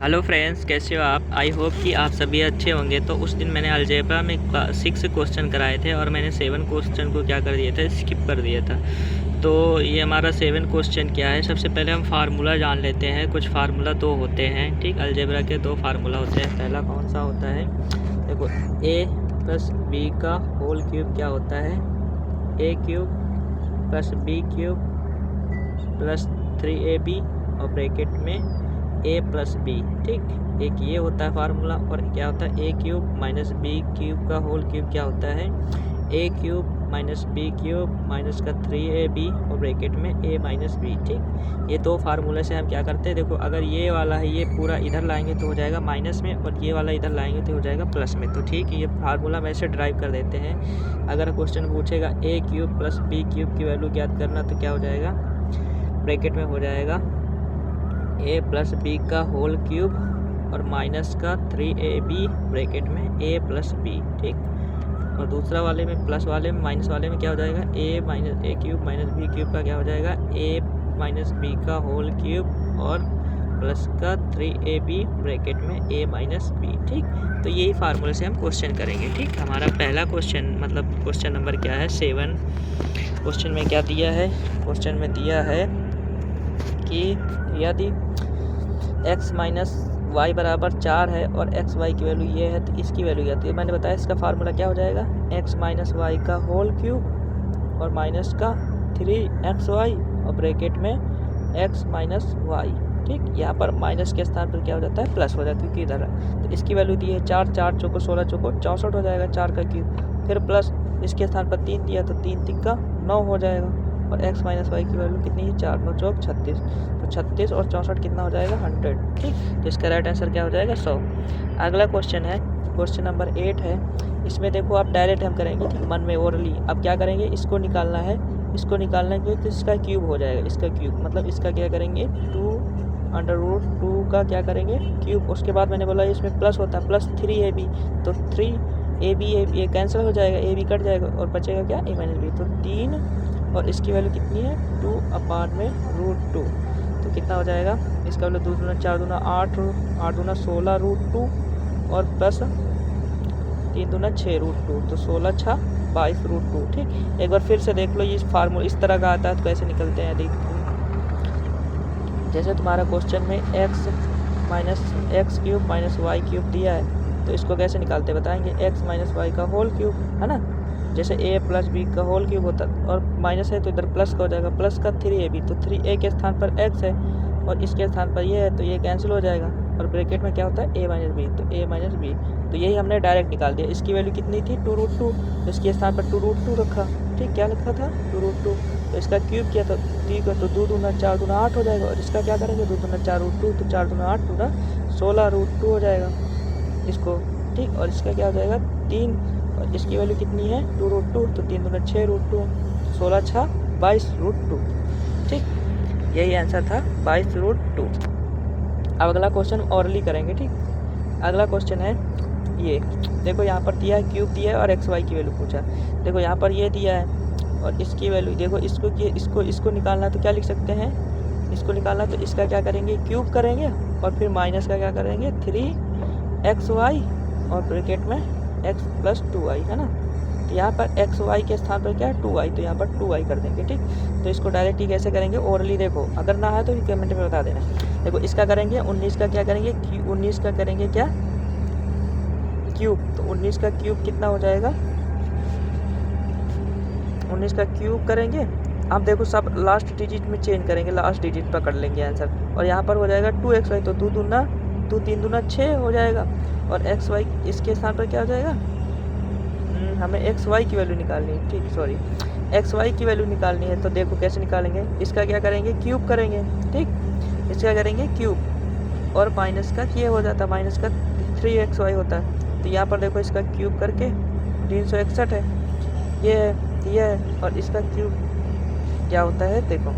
Hello friends, कैसे हो आप। आई होप कि आप सभी अच्छे होंगे। तो उस दिन मैंने अलजेब्रा में 6 क्वेश्चन कराए थे और मैंने 7 क्वेश्चन को क्या कर दिया था, स्किप कर दिया था। तो ये हमारा 7 क्वेश्चन क्या है। सबसे पहले हम फार्मूला जान लेते हैं। कुछ फार्मूला दो होते हैं, ठीक। अलजेब्रा के दो फार्मूला होते हैं। पहला कौन सा होता है, देखो, a प्लस बी का होल क्यूब क्या होता है, a cube plus B cube plus 3ab और ब्रैकेट में a प्लस बी, ठीक। एक ये होता है फार्मूला। और क्या होता है, a cube minus B cube का होल क्यूब क्या होता है, a cube minus B cube minus का 3ab और ब्रैकेट में a माइनस बी, ठीक। ये दो फार्मूले से हम क्या करते हैं, देखो, अगर ये वाला है ये पूरा इधर लाएंगे तो हो जाएगा माइनस में, और ये वाला इधर लाएंगे तो हो जाएगा प्लस में। तो ठीक, ये फार्मूला में से ड्राइव कर देते हैं। अगर क्वेश्चन पूछेगा a cube plus B cube की वैल्यू ज्ञात करना, तो क्या हो जाएगा, ब्रैकेट में हो जाएगा a प्लस बी का होल क्यूब और माइनस का 3ab ब्रैकेट में a प्लस बी, ठीक। और दूसरा वाले में, प्लस वाले में, माइनस वाले में क्या हो जाएगा, a minus a cube minus B cube का क्या हो जाएगा, a माइनस बी का होल क्यूब और प्लस का 3ab ब्रैकेट में a माइनस बी, ठीक। तो यही फार्मूले से हम क्वेश्चन करेंगे, ठीक। हमारा पहला क्वेश्चन, मतलब क्वेश्चन नंबर क्या है, 7। क्वेश्चन में क्या दिया है, क्वेश्चन में दिया है कि यदि x माइनस वाई बराबर 4 है और एक्स वाई की वैल्यू ये है, तो इसकी वैल्यू क्या है। मैंने बताया इसका फार्मूला क्या हो जाएगा, x माइनस वाई का होल क्यूब और माइनस का 3xy और ब्रैकेट में x माइनस वाई, ठीक। यहाँ पर माइनस के स्थान पर क्या हो जाता है, प्लस हो जाता है, क्योंकि इधर है। तो इसकी वैल्यू दी है 4, 4 चौको 16 चौको 64 हो जाएगा, 4 का क्यूब। फिर प्लस इसके स्थान पर 3 दिया तो 3 तिक्का 9 हो जाएगा। और x माइनस वाई की वैल्यू कितनी है, 4 9 चौक 36। तो 36 और 64 कितना हो जाएगा, 100, ठीक। तो इसका राइट आंसर क्या हो जाएगा, 100। अगला क्वेश्चन है, क्वेश्चन नंबर 8 है। इसमें देखो, आप डायरेक्ट हम करेंगे, ठीक, मन में ओरली। अब क्या करेंगे, इसको निकालना है, इसको निकालना है, तो इसका क्यूब हो जाएगा, इसका क्यूब मतलब इसका क्या करेंगे, 2√2 का क्या करेंगे, क्यूब। उसके बाद मैंने बोला इसमें प्लस होता है, प्लस 3ab, तो 3ab ये कैंसिल हो जाएगा, ab कट जाएगा और बचेगा क्या, a माइनस बी। तो 3 और इसकी वैल्यू कितनी है, 2/√2। तो कितना हो जाएगा, इसका वैल्यू 2 दूना 4 दूना 8, 8 दूना 16√2 और प्लस 3 दूना 6√2, तो 16 6 22√2, ठीक। एक बार फिर से देख लो, ये फार्मूला इस तरह का आता है तो कैसे निकलते हैं, देखो। जैसे तुम्हारा क्वेश्चन में x cube minus Y cube दिया है, तो इसको कैसे निकालते बताएंगे, x माइनस वाई का होल क्यूब है ना। जैसे a प्लस बी का होल क्यूब होता है और माइनस है तो इधर प्लस का हो जाएगा, प्लस का 3ab, तो 3a के स्थान पर x है और इसके स्थान पर ये है, तो ये कैंसिल हो जाएगा। और ब्रैकेट में क्या होता है, a माइनस बी, तो a माइनस बी। तो यही हमने डायरेक्ट निकाल दिया। इसकी वैल्यू कितनी थी, 2√2, तो इसके स्थान पर 2√2 रखा, ठीक। क्या लिखा था, 2√2। तो इसका क्यूब किया तो ठीक है, तो 2 दूना 4 दूना 8 हो जाएगा। और इसका क्या करेंगे, 2 दूना 4√2, तो 4 दूना 8 दूना 16√2 हो जाएगा इसको, ठीक। और इसका क्या हो जाएगा, 3, और इसकी वैल्यू कितनी है, 2√2, तो 3 दूना 6√2, 16 6 22√2, ठीक। यही आंसर था, 22√2। अब अगला क्वेश्चन ऑरली करेंगे, ठीक। अगला क्वेश्चन है ये, देखो यहाँ पर दिया है, क्यूब दिया है और एक्स वाई की वैल्यू पूछा। देखो यहाँ पर ये दिया है और इसकी वैल्यू देखो, इसको निकालना तो क्या लिख सकते हैं, इसको निकालना तो इसका क्या करेंगे, क्यूब करेंगे और फिर माइनस का क्या करेंगे, 3xy और ब्रैकेट में x प्लस 2y, है ना। तो यहाँ पर एक्स वाई के स्थान पर क्या है, 2y, तो यहाँ पर 2y कर देंगे, ठीक। तो इसको डायरेक्ट ही कैसे करेंगे, ओरली देखो, अगर ना है तो कमेंट में बता देना। देखो इसका करेंगे 19 का क्या करेंगे, 19 का करेंगे क्या, क्यूब। तो 19 का क्यूब कितना हो जाएगा, 19 का क्यूब करेंगे। आप देखो सब लास्ट डिजिट में चेंज करेंगे, लास्ट डिजिट पकड़ लेंगे आंसर। और यहाँ पर हो जाएगा 2xy, तो 2 3 दूना 6 हो जाएगा। और xy इसके स्थान पर क्या हो जाएगा, हमें xy की वैल्यू निकालनी है, ठीक, सॉरी, xy की वैल्यू निकालनी है। तो देखो कैसे निकालेंगे, इसका क्या करेंगे, क्यूब करेंगे, ठीक। इसका करेंगे क्यूब और माइनस का ये हो जाता है, माइनस का 3xy होता है। तो यहाँ पर देखो इसका क्यूब करके 361 है, ये है और इसका क्यूब क्या होता है, देखो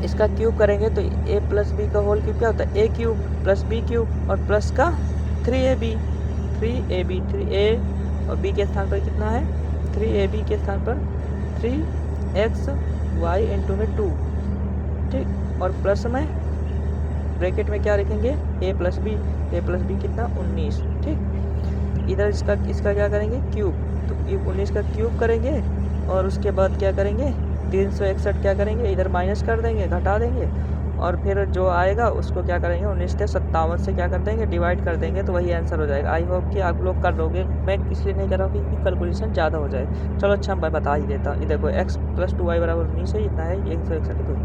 इसका क्यूब करेंगे तो a प्लस बी का होल क्यूब क्या होता है, a cube plus B cube और प्लस का 3ab, 3a और b के स्थान पर कितना है, 3ab के स्थान पर 3xy इंटू में 2, ठीक। और प्लस में ब्रैकेट में क्या रखेंगे, a प्लस बी कितना 19, ठीक। इधर इसका क्या करेंगे, क्यूब, तो ये 19 का क्यूब करेंगे और उसके बाद क्या करेंगे 361 क्या करेंगे, इधर माइनस कर देंगे, घटा देंगे, और फिर जो आएगा उसको क्या करेंगे 19 से 57 से क्या कर देंगे, डिवाइड कर देंगे, तो वही आंसर हो जाएगा। आई होप कि आप लोग कर लोगे, मैं इसलिए नहीं कर रहा हूँ कि कैलकुलेशन ज़्यादा हो जाए। चलो अच्छा मैं बता ही देता हूँ। ये देखो x + 2y = 19 है, इतना है 161,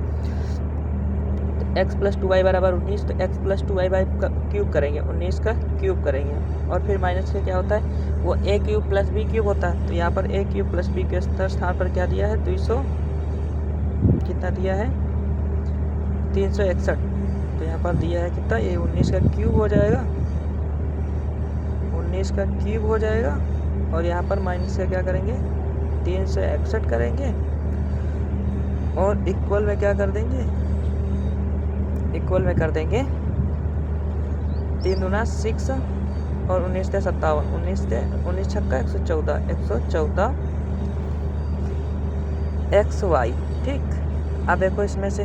x + 2y = 19, तो x + 2y का क्यूब करेंगे, 19 का क्यूब करेंगे, और फिर माइनस से क्या होता है, वो a³ + b³ होता है, तो यहाँ पर a³ + b के स्थान पर क्या दिया है 200, कितना दिया है 361, तो यहाँ पर दिया है कितना, ये 19 का क्यूब हो जाएगा, 19 का क्यूब हो जाएगा, और यहाँ पर माइनस से क्या करेंगे 361 करेंगे, और इक्वल में क्या कर देंगे, इक्वल में कर देंगे 3 दूना 6 और 19 से 57, 19 छक्का 114 XY, ठीक। अब देखो इसमें से,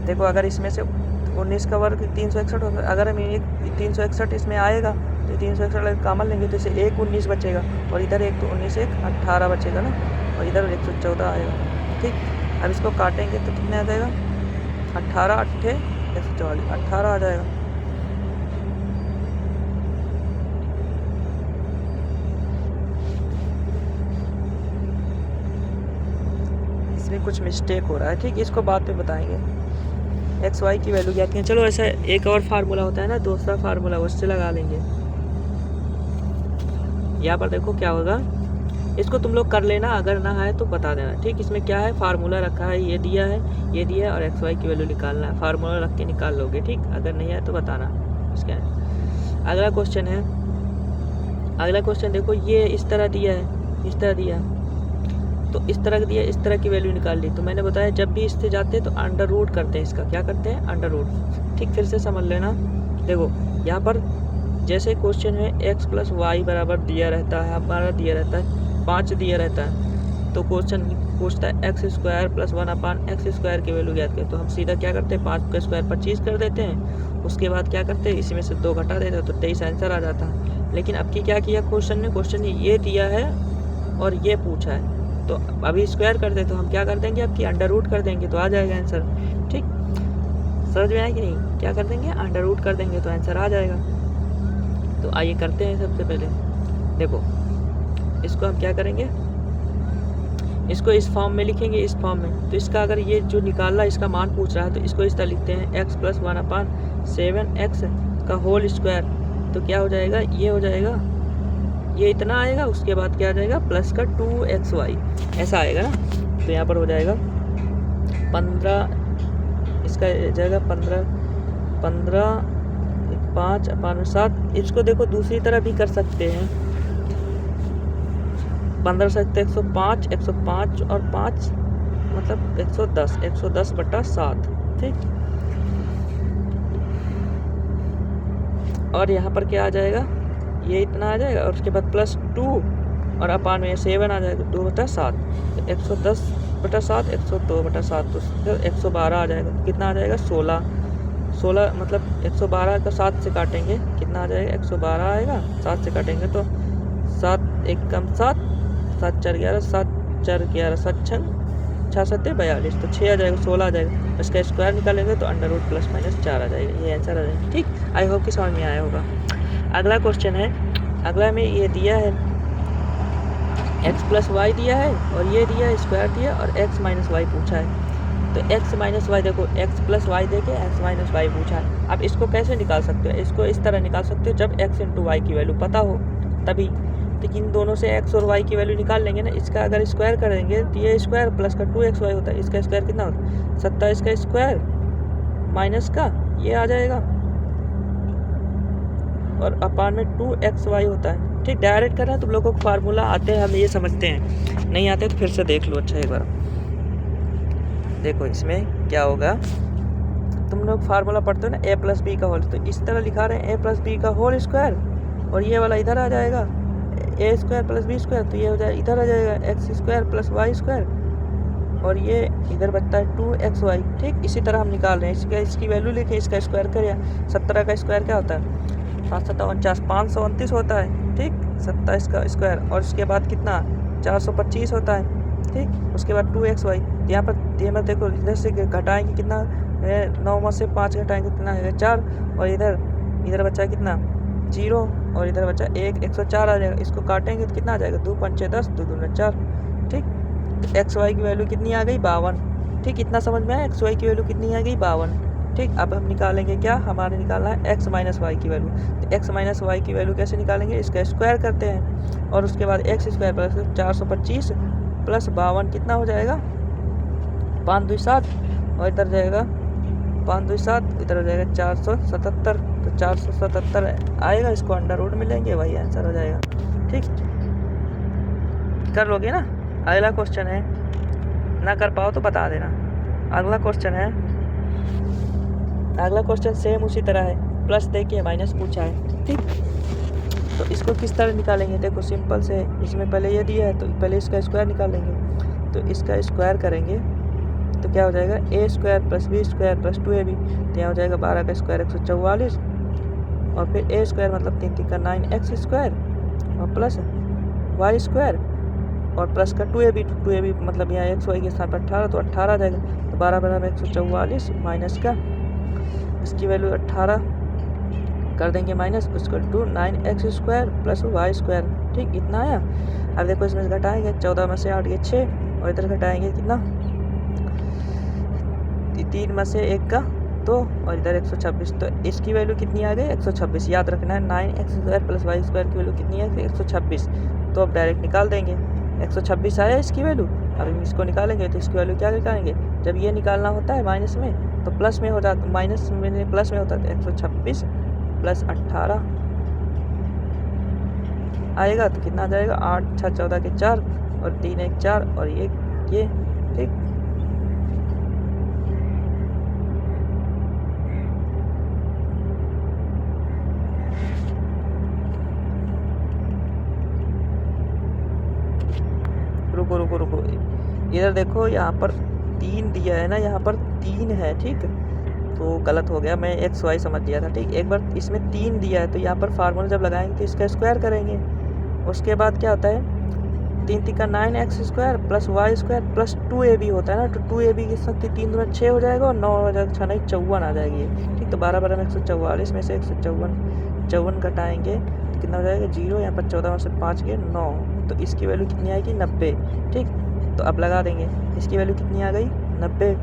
देखो अगर इसमें से 19 का वर्ग 361 होगा, अगर हम ये 361 इसमें आएगा तो 361 कॉमन लेंगे, तो इसे 1 19 बचेगा, और इधर एक तो 19 1 18 बचेगा ना, और इधर 114 आएगा, ठीक। अब इसको काटेंगे तो कितना आ जाएगा, 18 8 144, 18 आ जाएगा। इसमें कुछ मिस्टेक हो रहा है, ठीक, इसको बाद में बताएंगे। XY की वैल्यू क्या है, चलो ऐसा एक और फार्मूला होता है ना, दूसरा फार्मूला उससे लगा लेंगे। यहाँ पर देखो क्या होगा, इसको तुम लोग कर लेना, अगर ना है तो बता देना, ठीक। इसमें क्या है, फार्मूला रखा है, ये दिया है, ये दिया है, और XY की वैल्यू निकालना है, फार्मूला रख के निकाल लोगे, ठीक। अगर नहीं है तो बताना। इसका अगला क्वेश्चन है, अगला क्वेश्चन देखो, ये इस तरह दिया है, इस तरह दिया, तो इस तरह दिया, इस तरह की वैल्यू निकाल ली, तो मैंने बताया जब भी इससे जाते हैं तो अंडर रूट करते हैं, इसका क्या करते हैं, अंडर रूट, ठीक। फिर से समझ लेना, देखो यहाँ पर जैसे क्वेश्चन है x + y = दिया रहता है, हमारा दिया रहता है 5 दिया रहता है, तो क्वेश्चन पूछता है x² + 1/x² की वैल्यू ज्ञात करें, तो हम सीधा क्या करते हैं 5 का स्क्वायर 25 कर देते हैं, उसके बाद क्या करते हैं इसमें से 2 घटा देते हैं, तो 23 आंसर आ जाता है। लेकिन अब की क्या किया क्वेश्चन ने ये दिया है और ये पूछा है, तो अभी स्क्वायर कर दे, तो हम क्या कर देंगे आपकी अंडर रूट कर देंगे, तो आ जाएगा आंसर, ठीक। समझ में आया कि नहीं, क्या कर देंगे अंडर रूट कर देंगे तो आंसर आ जाएगा। तो आइए करते हैं, सबसे पहले देखो इसको हम क्या करेंगे, इसको इस फॉर्म में लिखेंगे, इस फॉर्म में, तो इसका अगर ये जो निकालना इसका मान पूछ रहा है तो इसको इस तरह लिखते हैं x + 1/7x का होल स्क्वायर, तो क्या हो जाएगा, ये हो जाएगा, ये इतना आएगा, उसके बाद क्या आ जाएगा प्लस का 2xy, ऐसा आएगा ना, तो यहाँ पर हो जाएगा 15, इसका जाएगा 15 5/7। इसको देखो दूसरी तरह भी कर सकते हैं, 15 से 105, 105 और 5 मतलब 110, 110/7, ठीक। और यहाँ पर क्या आ जाएगा, ये इतना आ जाएगा, और उसके बाद +2 और अपान में 7 आ जाएगा, 2/7, 110/7, 102/7, तो फिर 112 आ जाएगा, कितना आ जाएगा 16 मतलब 112 का 7 से काटेंगे, कितना आ जाएगा 112 आएगा, 7 से काटेंगे तो 7 1 कम 7, 7 4 11, 7 4 11, 7 6 7 42, तो 6 आ जाएगा, 16 आ जाएगा, इसका स्क्वायर निकालेंगे तो अंडर रूट +-4 आ जाएगा, ये आंसर आ जाएगा, ठीक। आई होप कि समझ में आया होगा। अगला क्वेश्चन है, अगला में ये दिया है x + y दिया है, और ये दिया है स्क्वायर दिया, और x - y पूछा है, तो x - y देखो x + y देके x - y पूछा है। अब इसको कैसे निकाल सकते हो, इसको इस तरह निकाल सकते हो, जब x × y की वैल्यू पता हो तभी, तो इन दोनों से x और y की वैल्यू निकाल लेंगे ना, इसका अगर स्क्वायर करेंगे तो ये स्क्वायर प्लस का 2xy होता है, इसका स्क्वायर कितना होता है 27 का स्क्वायर माइनस का ये आ जाएगा, और अपान में 2xy होता है, ठीक। डायरेक्ट करना तुम लोगों को फार्मूला आते हैं, हम ये समझते हैं, नहीं आते तो फिर से देख लो अच्छा एक बार। देखो इसमें क्या होगा, तुम लोग फार्मूला पढ़ते हो ना a + b का होल, तो इस तरह लिखा रहे हैं a + b का होल स्क्वायर, और ये वाला इधर आ जाएगा a² + b², तो ये हो जाएगा इधर आ जाएगा x² + y², और ये इधर बचता है 2xy। ठीक, इसी तरह हम निकाल रहे हैं। इसकी वैल्यू लिखे, इसका स्क्वायर करें। 17 का स्क्वायर क्या होता है? 7 529 होता है। ठीक, 27 का स्क्वायर, और उसके बाद कितना 425 होता है। ठीक, उसके बाद 2xy। यहाँ पर देखो, इधर से घटाएंगे कितना, 9 में से 5 घटाएंगे कितना है 4, और इधर बचा है कितना 0, और इधर बचा 104 आ जाएगा। इसको काटेंगे तो कितना आ जाएगा 2 5 10, 2 2 4। ठीक, तो एक्स वाई की वैल्यू कितनी आ गई 52। ठीक, इतना समझ में आया? एक्स वाई की वैल्यू कितनी आ गई 52। ठीक, अब हम निकालेंगे क्या, हमारे निकालना है एक्स माइनस वाई की वैल्यू। तो एक्स माइनस वाई की वैल्यू कैसे निकालेंगे? इसका स्क्वायर करते हैं, और उसके बाद एक्स स्क्वायर प्लस 425 प्लस 52 कितना हो जाएगा 5 2 7, और इधर जाएगा 5 2 7, इधर हो जाएगा 477। तो 477 आएगा, इसको अंडर रूट मिलेंगे, वही आंसर हो जाएगा। ठीक, कर लोगे ना? अगला क्वेश्चन है, ना कर पाओ तो बता देना। अगला क्वेश्चन है, अगला क्वेश्चन सेम उसी तरह है, प्लस देखिए माइनस पूछा है। ठीक, तो इसको किस तरह निकालेंगे? देखो सिंपल से, इसमें पहले ये दिया है तो पहले इसका स्क्वायर निकालेंगे। तो इसका स्क्वायर करेंगे तो क्या हो जाएगा, A square plus B square plus 2ab। तो यहाँ हो जाएगा 12 का स्क्वायर 144, और फिर ए स्क्वायर मतलब 3 3 का 9x स्क्वायर, और प्लस वाई स्क्वायर, और प्लस का 2ab मतलब यहाँ एक्स वाई के साथ 18, तो 18 आ जाएगा। तो 12 बराबर 144 माइनस का इसकी वैल्यू 18 कर देंगे माइनस, उसको 9x square plus Y square. ठीक, इतना आया। अब देखो इसमें से घटाएंगे, 14 में से 8 गए 6, और इधर घटाएंगे कितना 3 में से 1 का 2, और इधर 126। तो इसकी वैल्यू कितनी आ गई 126। याद रखना है 9x square plus Y square की वैल्यू कितनी है 126। तो अब डायरेक्ट निकाल देंगे, 126 आया इसकी वैल्यू। अब हम इसको निकालेंगे तो इसकी वैल्यू क्या निकालेंगे, जब ये निकालना होता है माइनस में तो प्लस में हो जाता, माइनस में प्लस में होता है। 126 प्लस 18 आएगा तो कितना आ जाएगा 8 6 14 के 4, और 3 1 4, और ये ठीक। रुको, इधर देखो, यहाँ पर 3 दिया है ना, यहाँ पर 3 है। ठीक, तो गलत हो गया, मैं एक्स वाई समझ लिया था। ठीक, एक बार इसमें 3 दिया है तो यहाँ पर फार्मूला जब लगाएंगे तो इसका स्क्वायर करेंगे। उसके बाद क्या होता है 3 3 का 9x square plus Y square plus 2ab होता है ना, तो 2ab के साथ 3 दूना 6 हो जाएगा, और 9 हो जाएगा 6 नहीं 54 आ जाएगी। ठीक, तो 12 12 में 144 में से 154 घटाएंगे तो कितना हो जाएगा 0, यहाँ पर 14 में से 5 गए 9, तो इसकी वैल्यू कितनी आएगी 90। ठीक, तो अब लगा देंगे, इसकी वैल्यू कितनी आ गई 90,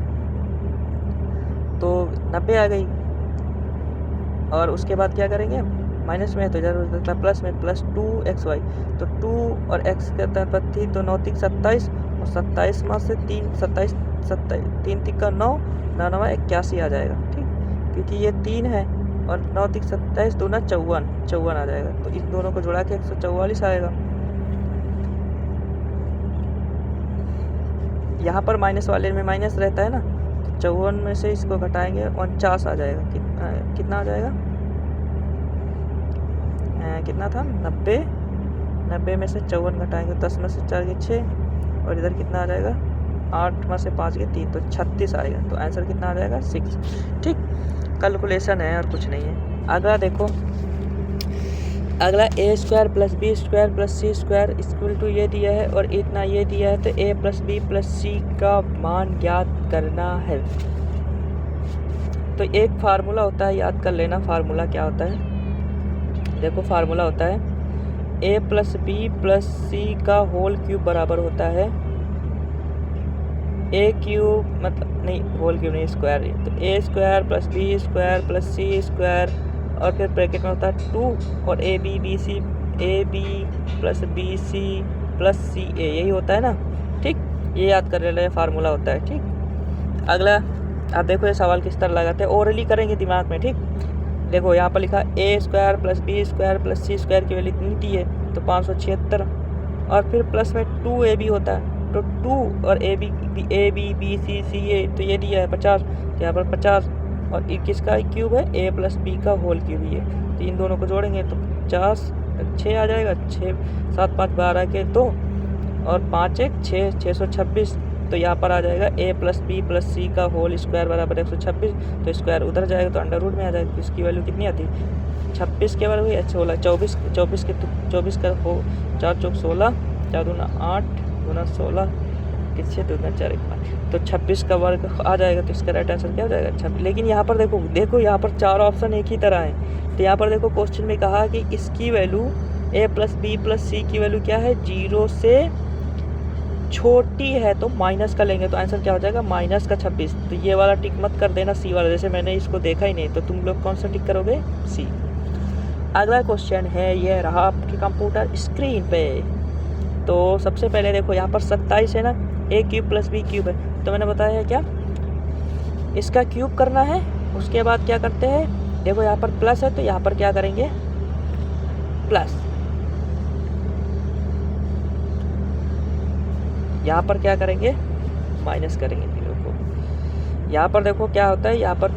तो 90 आ गई। और उसके बाद क्या करेंगे, माइनस में तो इधर होता है प्लस में, प्लस 2xy। तो 2 और x के तरफ थी तो 9 3 27, और 27 में से 3 27 3 3 का 9 9 9 81 आ जाएगा। ठीक, क्योंकि ये 3 है, और 9 3 27 2 54 आ जाएगा। तो इन दोनों को जोड़ा के 144 आएगा। यहाँ पर माइनस वाले में माइनस रहता है ना, 54 में से इसको घटाएंगे 49 आ जाएगा। कितना आ जाएगा, कितना था 90 में से 54 घटाएंगे 10 में से 4 गए 6, और इधर कितना आ जाएगा 8 में से 5 गए 3, तो 36 आएगा। तो आंसर कितना आ जाएगा 6। ठीक, कैलकुलेशन है और कुछ नहीं है। अगला देखो, अगला A square plus B square plus C square equal to ये दिया है और इतना ये दिया है, तो A plus B plus C का मान ज्ञात करना है। तो एक फार्मूला होता है, याद कर लेना फार्मूला क्या होता है। देखो फार्मूला होता है ए प्लस बी प्लस सी का होल क्यूब बराबर होता है ए क्यूब, मतलब नहीं होल क्यूब नहीं स्क्वायर, तो A square plus B square plus C square, और फिर ब्रैकेट में होता है 2 और A B plus B C plus C A, यही होता है ना। ठीक, ये याद कर लेना, फार्मूला होता है। ठीक, अगला आप देखो ये सवाल किस तरह लगाते हैं, ओरली करेंगे दिमाग में। ठीक, देखो यहाँ पर लिखा A square plus B square plus C square की वैल्यू इतनी टी है, तो 576, और फिर प्लस में 2ab होता है, तो 2 और ए बी बी सी सी ए, तो ये दिया है 50, तो यहाँ पर 50, और किसका क्यूब है ए प्लस बी का होल क्यूब ही है, तो इन दोनों को जोड़ेंगे तो 50 6 आ जाएगा, 6 7 5 12 के 2, और 5 1 6 626, तो यहाँ पर आ जाएगा a plus B plus C का होल स्क्वायर बराबर 126, तो स्क्वायर उधर जाएगा तो अंडर रूट में आ जाएगा। तो इसकी वैल्यू कितनी आती है 26 के बराबर हुई 16, 24 का हो 4 चौक 16, 4 दूना 8 गुना 16 किससे 2 गुना 4 1 तो 26 का वर्ग आ जाएगा। तो इसका राइट आंसर क्या हो जाएगा 26। लेकिन यहाँ पर देखो यहाँ पर 4 ऑप्शन एक ही तरह है। तो यहाँ पर देखो क्वेश्चन में कहा कि इसकी value a plus B plus C की वैल्यू क्या है 0 से छोटी है, तो माइनस का लेंगे। तो आंसर क्या हो जाएगा माइनस का 26। तो ये वाला टिक मत कर देना सी वाला, जैसे मैंने इसको देखा ही नहीं, तो तुम लोग कौन सा टिक करोगे सी। अगला क्वेश्चन है, ये रहा आपकी कंप्यूटर स्क्रीन पे। तो सबसे पहले देखो यहाँ पर 27 है ना, a cube plus B cube है, तो मैंने बताया है क्या इसका क्यूब करना है। उसके बाद क्या करते हैं, देखो यहाँ पर प्लस है तो यहाँ पर क्या करेंगे प्लस, यहाँ पर क्या करेंगे माइनस करेंगे जीरो को। यहाँ पर देखो क्या होता है, यहाँ पर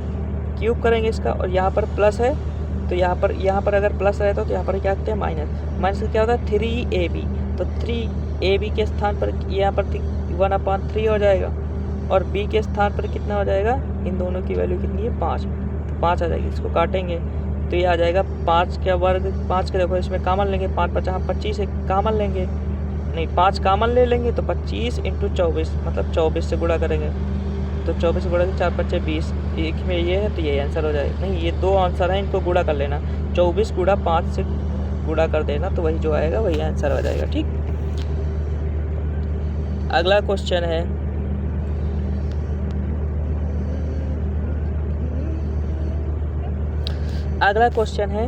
क्यूब करेंगे इसका और यहाँ पर प्लस है, तो यहाँ पर अगर प्लस रहता तो यहाँ पर क्या करते हैं माइनस का क्या होता है 3ab, तो 3ab के स्थान पर यहाँ पर 1/3 हो जाएगा और b के स्थान पर कितना हो जाएगा, इन दोनों की वैल्यू कितनी है 5, तो 5 आ जाएगी। इसको काटेंगे तो ये आ जाएगा 5 का वर्ग, 5 के देखो इसमें कामन लेंगे, 5 5 25 है कामन लेंगे, नहीं 5 कामन ले लेंगे तो 25 × 24 मतलब 24 से गुणा करेंगे, तो 24 से गुणा 4 5 20, एक में ये है तो ये आंसर हो जाएगा। नहीं ये 2 आंसर हैं, इनको गुणा कर लेना, 24 गुणा 5 से गुणा कर देना, तो वही जो आएगा वही आंसर हो जाएगा। ठीक, अगला क्वेश्चन है, अगला क्वेश्चन है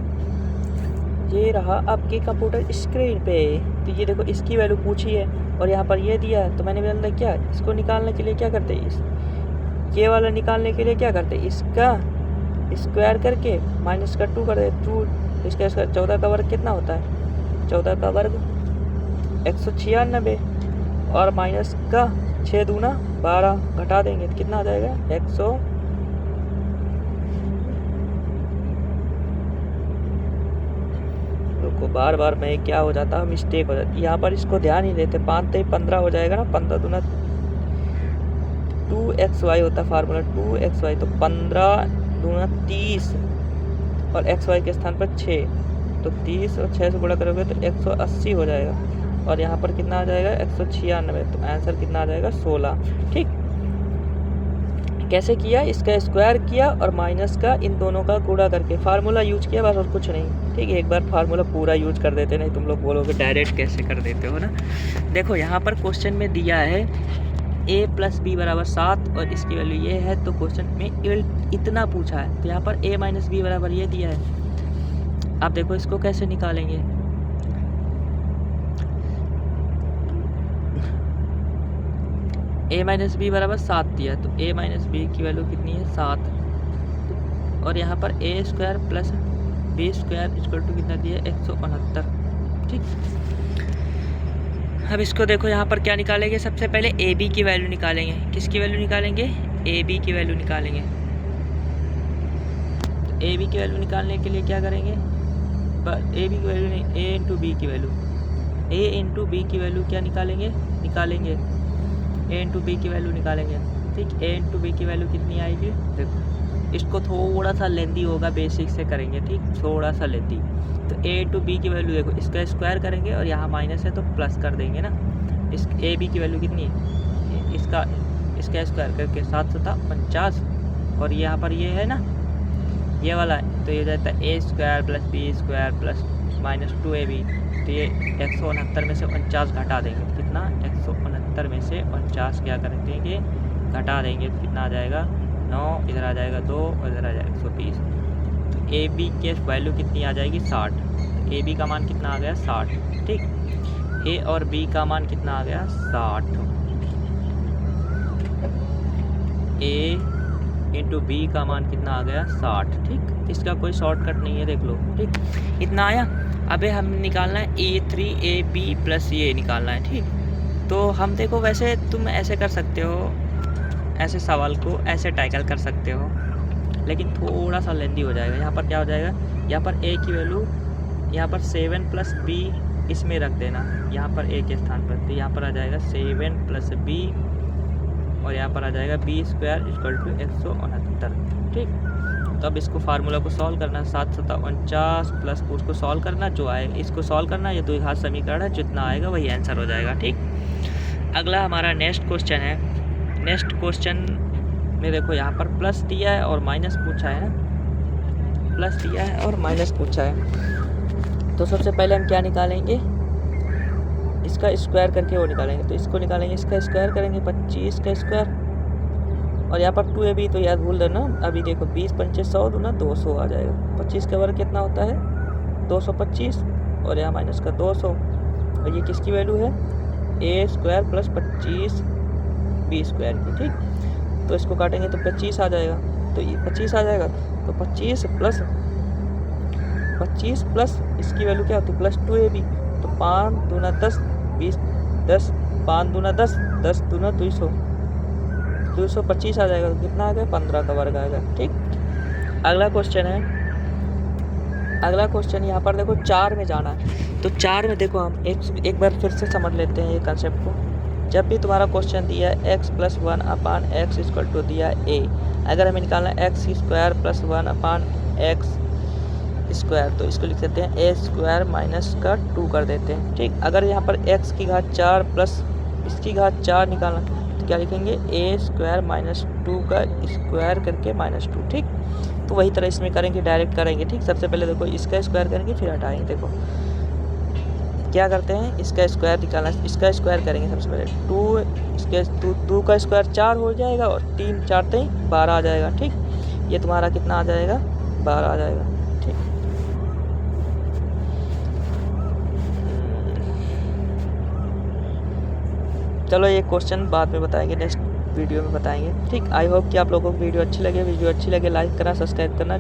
ये रहा आपके कंप्यूटर स्क्रीन पे। तो ये देखो इसकी वैल्यू पूछी है और यहाँ पर ये दिया है, तो मैंने बोला क्या इसको निकालने के लिए क्या करते हैं, ये वाला निकालने के लिए क्या करते हैं, इसका स्क्वायर करके माइनस का 2 कर दे 2, इसका 14 का वर्ग कितना होता है 14 का वर्ग 196 और माइनस का 6 दूना 12 घटा देंगे तो कितना आ जाएगा 100। को बार बार मैं क्या हो जाता है मिस्टेक हो जाती है, यहाँ पर इसको ध्यान ही देते, 5 से 15 हो जाएगा ना, 15 दूना 2xy होता है फार्मूला 2xy, तो 15 दूना 30 और xy के स्थान पर 6, तो 30 और 6 से गुणा करोगे तो 180 हो जाएगा और यहाँ पर कितना आ जाएगा 196, तो आंसर कितना आ जाएगा 16। ठीक, कैसे किया, इसका स्क्वायर किया और माइनस का इन दोनों का गुणा करके फार्मूला यूज किया बस और कुछ नहीं। ठीक है, एक बार फार्मूला पूरा यूज कर देते, नहीं तुम लोग बोलोगे डायरेक्ट कैसे कर देते हो ना। देखो यहाँ पर क्वेश्चन में दिया है a प्लस बी बराबर 7 और इसकी वैल्यू ये है, तो क्वेश्चन में इतना पूछा है, तो यहाँ पर a माइनस बी बराबर ये दिया है। आप देखो इसको कैसे निकालेंगे, a माइनस बी बराबर 7 दिया, तो a माइनस बी की वैल्यू कितनी है 7 और यहाँ पर a square plus B square equal to कितना दिया 169। ठीक, अब इसको देखो यहाँ पर क्या निकालेंगे, सबसे पहले ए बी की वैल्यू निकालेंगे। किसकी वैल्यू निकालेंगे, ए बी की वैल्यू निकालेंगे। तो ए बी की वैल्यू निकालने के लिए क्या करेंगे, ए बी की वैल्यू नहीं, ए इंटू बी की वैल्यू, ए इंटू बी की वैल्यू क्या निकालेंगे, ए इंटू बी की वैल्यू निकालेंगे। ठीक, ए इंटू बी की वैल्यू कितनी आएगी, देखो इसको थोड़ा सा लेंदी होगा, बेसिक से करेंगे। ठीक, थोड़ा सा लेंदी, तो ए इंटू बी की वैल्यू देखो, इसका स्क्वायर करेंगे और यहाँ माइनस है तो प्लस कर देंगे ना। इस ए बी की वैल्यू कितनी है, इसका स्क्वायर करके 7 7 50 और यहाँ पर ये है ना ये वाला है, तो ये जाता है A square plus B square plus minus 2ab, तो ये 169 में से 49 घटा देंगे, तो कितना 169 में से 49 क्या कर देंगे घटा देंगे, तो कितना आ जाएगा 9, इधर आ जाएगा 2 और इधर आ जाएगा 120। तो ए बी के वैल्यू कितनी आ जाएगी 60, तो ए बी का मान कितना आ गया 60। ठीक, ए और बी का मान कितना आ गया 60, ए इंटू बी का मान कितना आ गया 60। ठीक, इसका कोई शॉर्टकट नहीं है, देख लो। ठीक, इतना आया। अबे हमें निकालना है A3AB प्लस ये निकालना है। ठीक, तो हम देखो वैसे तुम ऐसे कर सकते हो, ऐसे सवाल को ऐसे टैकल कर सकते हो, लेकिन थोड़ा सा लेंदी हो जाएगा। यहाँ पर क्या हो जाएगा, यहाँ पर a की वैल्यू यहाँ पर 7 प्लस b इसमें रख देना, यहाँ पर a के स्थान पर, तो यहाँ पर आ जाएगा 7 प्लस b और यहाँ पर आ जाएगा बी स्क्वायर इक्वल टू 169। ठीक, तो अब इसको फार्मूला को सॉल्व करना, 7 7 49 प्लस उसको सॉल्व करना, जो आएगा इसको सॉल्व करना, ये द्विघात समीकरण है, जितना आएगा वही आंसर हो जाएगा। ठीक, अगला हमारा नेक्स्ट क्वेश्चन है। नेक्स्ट क्वेश्चन में देखो यहाँ पर प्लस दिया है और माइनस पूछा है ना, प्लस दिया है और माइनस पूछा है। तो सबसे पहले हम क्या निकालेंगे, इसका स्क्वायर करके वो निकालेंगे। तो इसको निकालेंगे, इसका स्क्वायर करेंगे 25 का स्क्वायर, और यहाँ पर 2ab तो याद भूल देना। अभी देखो 20 पंचे 100 दूना 200 आ जाएगा। 25 का वर्ग कितना होता है 225, और यहाँ माइनस का 200, और ये किसकी वैल्यू है a square plus 25 b square की। ठीक, तो इसको काटेंगे तो 25 आ जाएगा, तो ये 25 आ जाएगा। तो 25 प्लस इसकी वैल्यू क्या होती है प्लस 2ab, तो 5 दूना 10 20 10 5 दूना 10 10 दूना 225 आ जाएगा। तो कितना आ गया 15 का वर्ग आएगा। ठीक, अगला क्वेश्चन है। अगला क्वेश्चन यहाँ पर देखो 4 में जाना है। तो 4 में देखो हम एक बार फिर से समझ लेते हैं ये कंसेप्ट को। जब भी तुम्हारा क्वेश्चन दिया है x plus 1 upon X equal to दिया है a, अगर हमें निकालना है X square plus 1 upon X square, तो इसको लिख देते हैं a स्क्वायर माइनस का 2 कर देते हैं। ठीक, अगर यहाँ पर x की घात 4 प्लस इसकी घात 4 निकालना, तो क्या लिखेंगे a स्क्वायर माइनस 2 का स्क्वायर करके माइनस 2। ठीक, तो वही तरह इसमें करेंगे, डायरेक्ट करेंगे। ठीक, सबसे पहले देखो इसका स्क्वायर करेंगे फिर हटाएंगे। देखो क्या करते हैं, इसका स्क्वायर निकालना, इसका स्क्वायर करेंगे सबसे पहले 2 का स्क्वायर 4 हो जाएगा, और 3 4 12 आ जाएगा। ठीक, ये तुम्हारा कितना आ जाएगा 12 आ जाएगा। ठीक, चलो ये क्वेश्चन बाद में बताएंगे, नेक्स्ट वीडियो में बताएंगे। ठीक, आई होप कि आप लोगों को वीडियो अच्छी लगे। वीडियो अच्छी लगे लाइक करना, सब्सक्राइब करना।